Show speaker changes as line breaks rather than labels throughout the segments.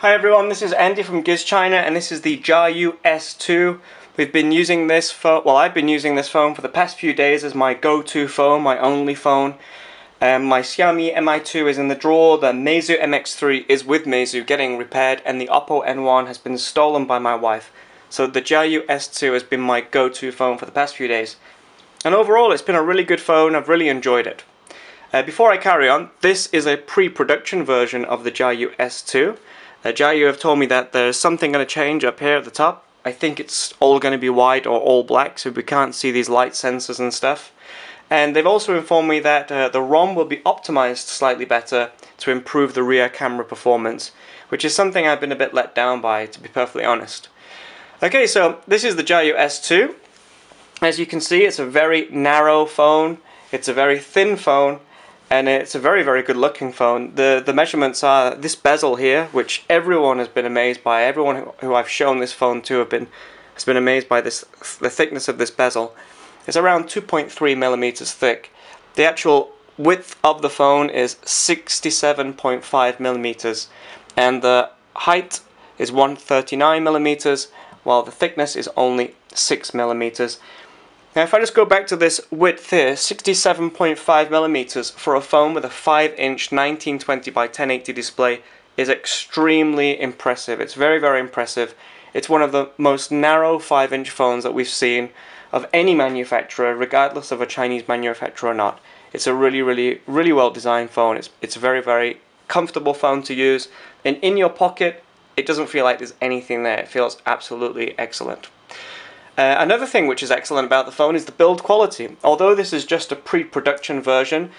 Hi everyone, this is Andy from GizChina and this is the JiaYu S2. We've been using this phone, well I've been using this phone for the past few days as my go-to phone, my only phone. My Xiaomi Mi2 is in the drawer, the Meizu MX3 is with Meizu getting repaired, and the Oppo N1 has been stolen by my wife. So the JiaYu S2 has been my go-to phone for the past few days. And overall it's been a really good phone, I've really enjoyed it. Before I carry on, this is a pre-production version of the JiaYu S2. JiaYu have told me that there's something going to change up here at the top. I think it's all going to be white or all black, so we can't see these light sensors and stuff. And they've also informed me that the ROM will be optimized slightly better to improve the rear camera performance, which is something I've been a bit let down by, to be perfectly honest. Okay, so this is the JiaYu S2. As you can see, it's a very narrow phone, it's a very thin phone, and it's a very, very good looking phone. The measurements are this bezel here, which everyone has been amazed by. Everyone who I've shown this phone to has been amazed by the thickness of this bezel. It's around 2.3 millimeters thick. The actual width of the phone is 67.5 millimeters, and the height is 139 millimeters, while the thickness is only 6 millimeters. Now if I just go back to this width here, 67.5 millimeters for a phone with a 5-inch 1920 by 1080 display is extremely impressive. It's very, very impressive. It's one of the most narrow 5-inch phones that we've seen of any manufacturer, regardless of a Chinese manufacturer or not. It's a really, really, really well designed phone. It's a very, very comfortable phone to use, and in your pocket it doesn't feel like there's anything there. It feels absolutely excellent. Another thing which is excellent about the phone is the build quality. Although this is just a pre-production version,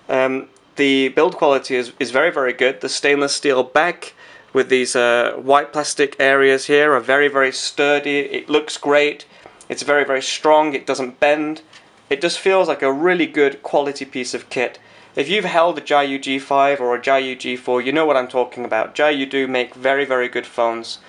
the build quality is very, very good. The stainless steel back with these white plastic areas here are very, very sturdy. It looks great. It's very, very strong. It doesn't bend. It just feels like a really good quality piece of kit. If you've held a JiaYu G5 or a JiaYu G4, you know what I'm talking about. JiaYu do make very, very good phones,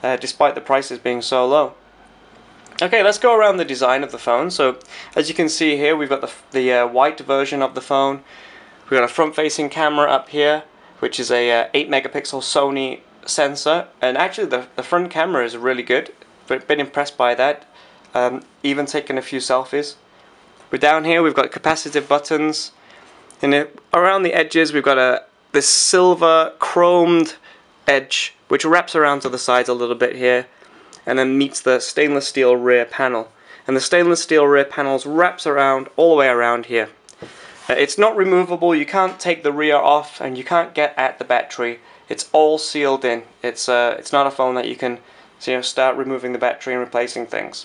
despite the prices being so low. Okay, let's go around the design of the phone. So, as you can see here, we've got the white version of the phone. We've got a front-facing camera up here, which is a 8-megapixel Sony sensor. And actually, the front camera is really good. Been impressed by that. Even taken a few selfies. But down here, we've got capacitive buttons. And around the edges, we've got this silver chromed edge, which wraps around to the sides a little bit here, and then meets the stainless steel rear panel. And the stainless steel rear panels wraps around all the way around here. It's not removable. You can't take the rear off, and you can't get at the battery. It's all sealed in. It's not a phone that you can start removing the battery and replacing things.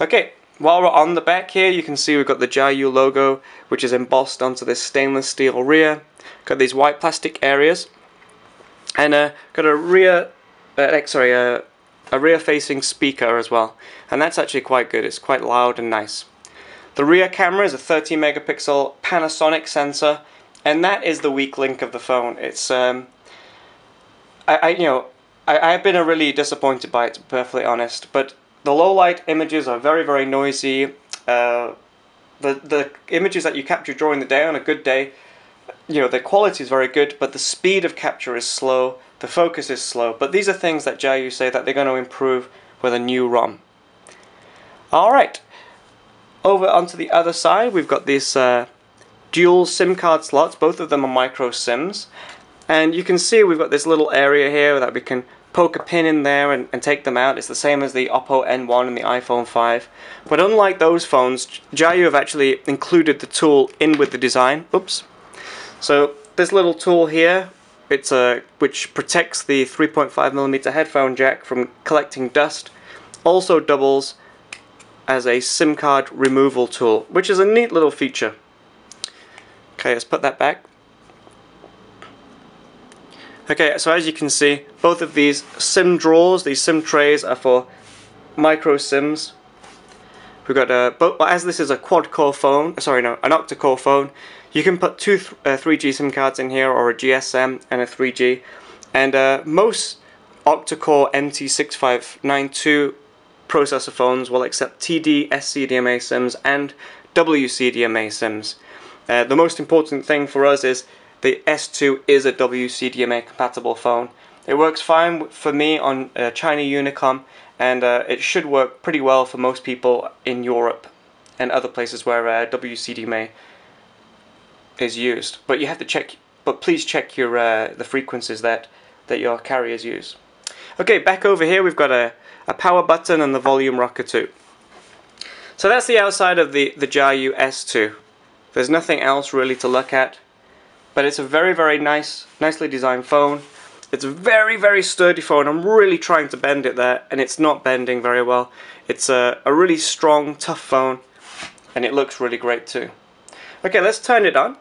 Okay, while we're on the back here, you can see we've got the JiaYu logo, which is embossed onto this stainless steel rear. Got these white plastic areas, and got a rear-facing speaker as well, and that's actually quite good. It's quite loud and nice. The rear camera is a 13-megapixel Panasonic sensor, and that is the weak link of the phone. It's I've been really disappointed by it, to be perfectly honest. But the low light images are very, very noisy. The images that you capture during the day on a good day, the quality is very good, but the speed of capture is slow. The focus is slow, but these are things that JiaYu say that they're going to improve with a new ROM. Alright, over onto the other side, we've got these dual SIM card slots. Both of them are micro SIMs, and you can see we've got this little area here that we can poke a pin in there and take them out. It's the same as the Oppo N1 and the iPhone 5, but unlike those phones, JiaYu have actually included the tool in with the design. Oops. So this little tool here, which protects the 3.5mm headphone jack from collecting dust, also doubles as a SIM card removal tool, which is a neat little feature. Okay, let's put that back. Okay, so as you can see, both of these SIM drawers, these SIM trays, are for micro SIMs. We've got as this is a quad-core phone, sorry, no, an octa-core phone, you can put two 3G SIM cards in here, or a GSM and a 3G. And most octa-core MT6592 processor phones will accept TD, SCDMA SIMs and WCDMA SIMs. The most important thing for us is the S2 is a WCDMA compatible phone, It works fine for me on China Unicom, and it should work pretty well for most people in Europe and other places where WCDMA is used. But you have to check. But please check your the frequencies that your carriers use. Okay, back over here we've got a power button and the volume rocker too. So that's the outside of the JiaYu S2. There's nothing else really to look at, but it's a very nicely designed phone. It's a very sturdy phone. I'm really trying to bend it there, and it's not bending very well. It's a really strong, tough phone, and it looks really great too. Okay, let's turn it on.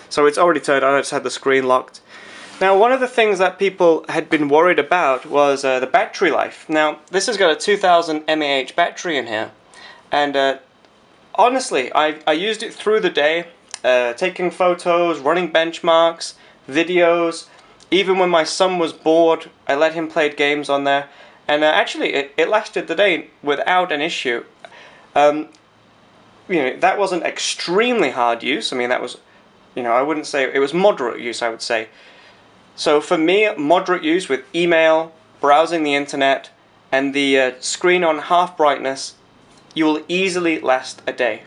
So it's already turned on. I just had the screen locked. Now, one of the things that people had been worried about was the battery life. Now, this has got a 2000 mAh battery in here, and honestly, I used it through the day, taking photos, running benchmarks, videos. Even when my son was bored, I let him play games on there, and actually it lasted the day without an issue. You know, that wasn't extremely hard use. I mean, that was, you know, I wouldn't say, it was moderate use, I would say. So for me, moderate use with email, browsing the internet, and the screen on half brightness, you will easily last a day.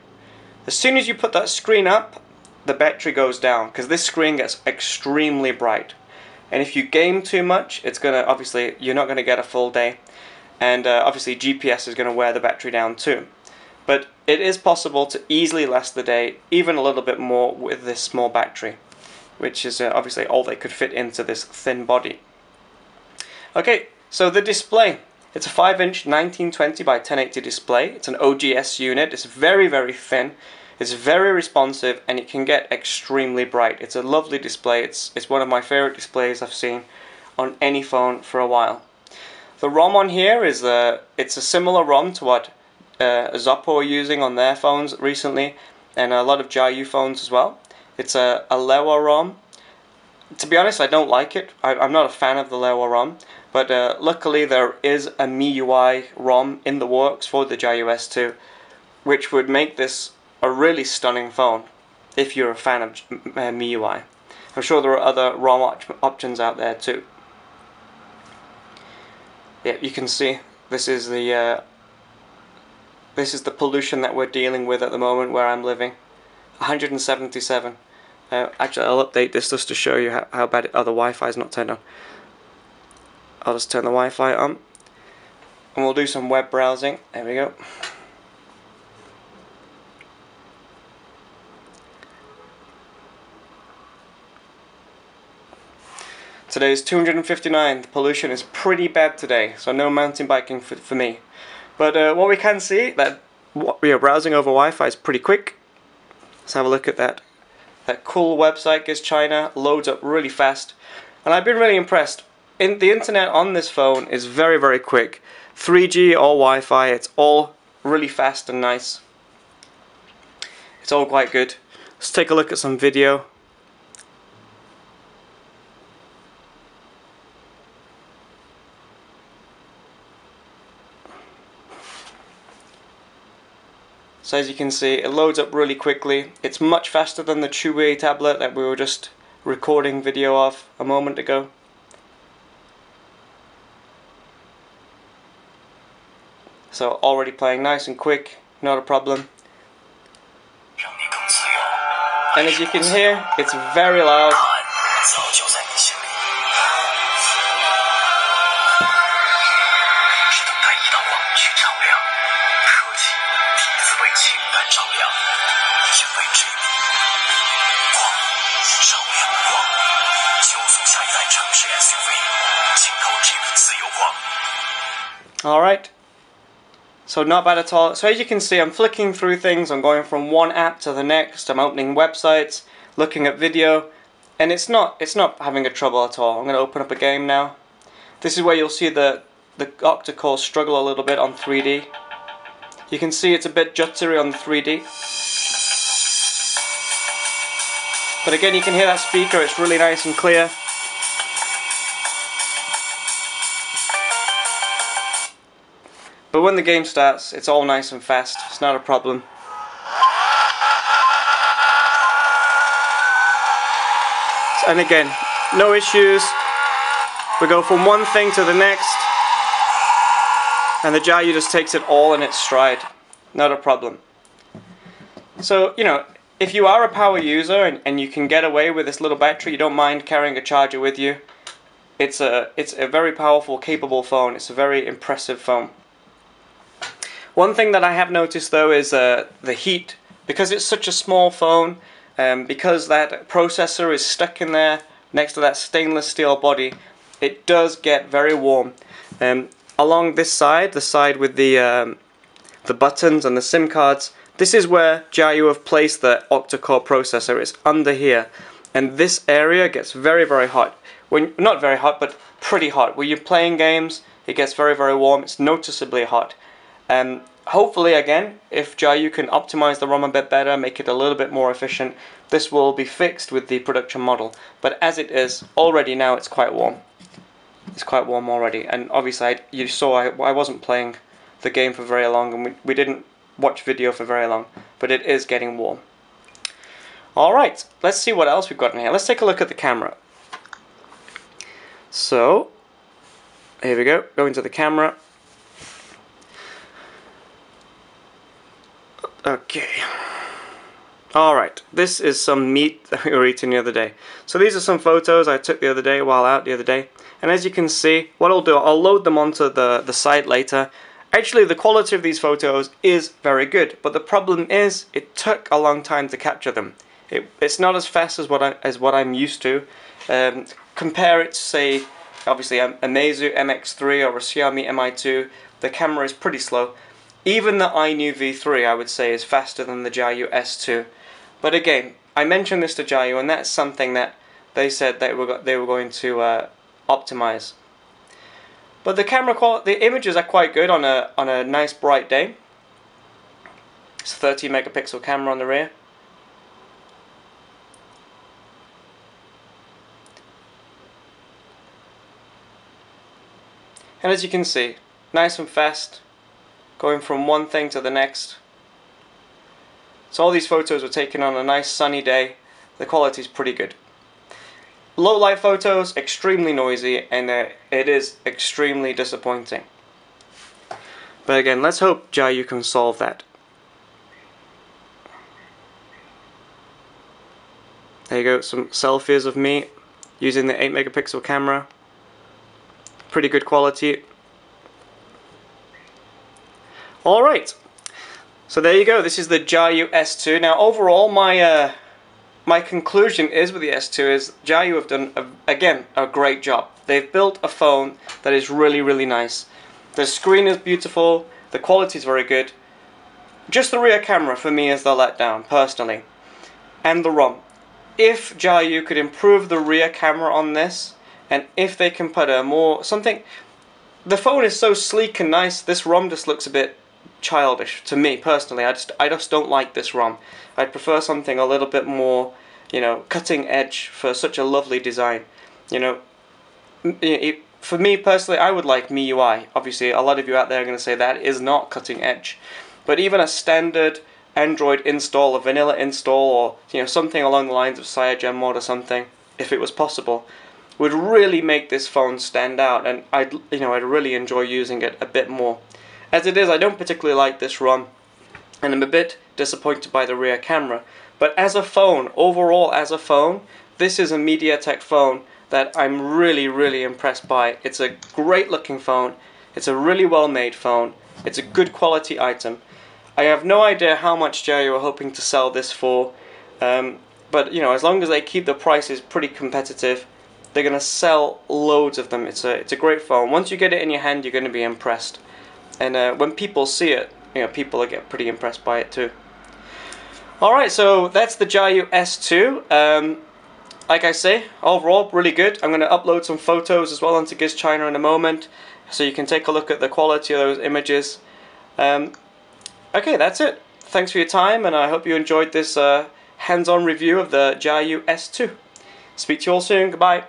As soon as you put that screen up, the battery goes down, because this screen gets extremely bright. And if you game too much, it's gonna, obviously, you're not gonna get a full day. And obviously GPS is gonna wear the battery down too. But it is possible to easily last the day, even a little bit more with this small battery, which is obviously all they could fit into this thin body. Okay, so the display. It's a 5-inch 1920 by 1080 display. It's an OGS unit. It's very thin. It's very responsive, and it can get extremely bright. It's a lovely display. It's one of my favorite displays I've seen on any phone for a while. The ROM on here is it's a similar ROM to what Zoppo are using on their phones recently, and a lot of JiaYu phones as well. It's a Lewa ROM. To be honest, I don't like it. I'm not a fan of the Lewa ROM, but luckily there is a MIUI ROM in the works for the JiaYu S2, which would make this a really stunning phone if you're a fan of MIUI. I'm sure there are other ROM options out there too. Yeah, you can see this is the pollution that we're dealing with at the moment where I'm living. 177. Actually, I'll update this just to show you how bad it. Oh, the Wi-Fi is not turned on. I'll just turn the Wi-Fi on, and we'll do some web browsing. There we go. Today is 259. The pollution is pretty bad today, so no mountain biking for me. But what we can see, that what we are browsing over Wi-Fi is pretty quick. Let's have a look at that. That cool website, GizChina, loads up really fast. And I've been really impressed. The internet on this phone is very quick. 3G or Wi-Fi, it's all really fast and nice. It's all quite good. Let's take a look at some video. So as you can see, it loads up really quickly. It's much faster than the Chewy tablet that we were just recording video of a moment ago. So already playing nice and quick, not a problem. And as you can hear, it's very loud. Alright, so not bad at all. So as you can see, I'm flicking through things, I'm going from one app to the next, I'm opening websites, looking at video, and it's not having a trouble at all. I'm going to open up a game now. This is where you'll see the octacore struggle a little bit on 3D. You can see it's a bit jittery on the 3D. But again, you can hear that speaker, it's really nice and clear. But when the game starts, it's all nice and fast, it's not a problem. And again, no issues, We go from one thing to the next, and the JiaYu just takes it all in its stride. Not a problem. So, you know, if you are a power user and you can get away with this little battery, you don't mind carrying a charger with you, it's a very powerful, capable phone. It's a very impressive phone. One thing that I have noticed though is the heat. Because it's such a small phone, because that processor is stuck in there next to that stainless steel body, it does get very warm. Along this side, the side with the buttons and the SIM cards, this is where JiaYu have placed the octacore processor. It's under here, and this area gets very, very hot. Not very hot, but pretty hot. When you're playing games, it gets very, very warm. It's noticeably hot. Hopefully, again, if JiaYu can optimize the ROM a bit better, make it a little bit more efficient, this will be fixed with the production model. But as it is, already now it's quite warm. It's quite warm already, and obviously you saw I wasn't playing the game for very long, and we didn't watch video for very long, but it is getting warm. Alright, let's see what else we've got in here. Let's take a look at the camera. So, here we go, go into the camera. Okay. Alright, this is some meat that we were eating the other day. So these are some photos I took the other day while out the other day. And as you can see, what I'll do, I'll load them onto the site later. Actually, the quality of these photos is very good, but the problem is it took a long time to capture them. It's not as fast as what I'm used to. Compare it to, say, obviously a Meizu MX3 or a Xiaomi Mi2. The camera is pretty slow. Even the iNew V3, I would say, is faster than the JiaYu S2. But again, I mentioned this to JiaYu, and that's something that they said they were going to optimize. But the camera quality, the images are quite good on a nice bright day. It's a 30 megapixel camera on the rear. And as you can see, nice and fast, going from one thing to the next. So all these photos were taken on a nice sunny day. The quality is pretty good. Low light photos, extremely noisy, and it is extremely disappointing. But again, let's hope JiaYu can solve that. There you go, some selfies of me using the 8 megapixel camera. Pretty good quality. Alright, so there you go, this is the JiaYu S2. Now overall, my conclusion is with the S2 is JiaYu have done, again, a great job. They've built a phone that is really, really nice. The screen is beautiful, the quality is very good. Just the rear camera for me is the letdown, personally. And the ROM. If JiaYu could improve the rear camera on this, and if they can put a more, something, the phone is so sleek and nice, this ROM just looks a bit childish to me personally. I just don't like this ROM. I'd prefer something a little bit more, you know, cutting edge for such a lovely design. You know, for me personally, I would like MIUI. Obviously, a lot of you out there are going to say that is not cutting edge, but even a standard Android install, a vanilla install, or you know, something along the lines of CyanogenMod mod or something, if it was possible, would really make this phone stand out, and I'd really enjoy using it a bit more. As it is, I don't particularly like this ROM, and I'm a bit disappointed by the rear camera. But as a phone, overall as a phone, this is a MediaTek phone that I'm really, really impressed by. It's a great looking phone, it's a really well made phone, it's a good quality item. I have no idea how much JiaYu are hoping to sell this for, but you know, as long as they keep the prices pretty competitive, they're going to sell loads of them. It's a great phone. Once you get it in your hand, you're going to be impressed. And when people see it, you know, people get pretty impressed by it too. Alright, so that's the JiaYu S2. Like I say, overall, really good. I'm going to upload some photos as well onto GizChina in a moment, so you can take a look at the quality of those images. Okay, that's it. Thanks for your time, and I hope you enjoyed this hands-on review of the JiaYu S2. Speak to you all soon. Goodbye.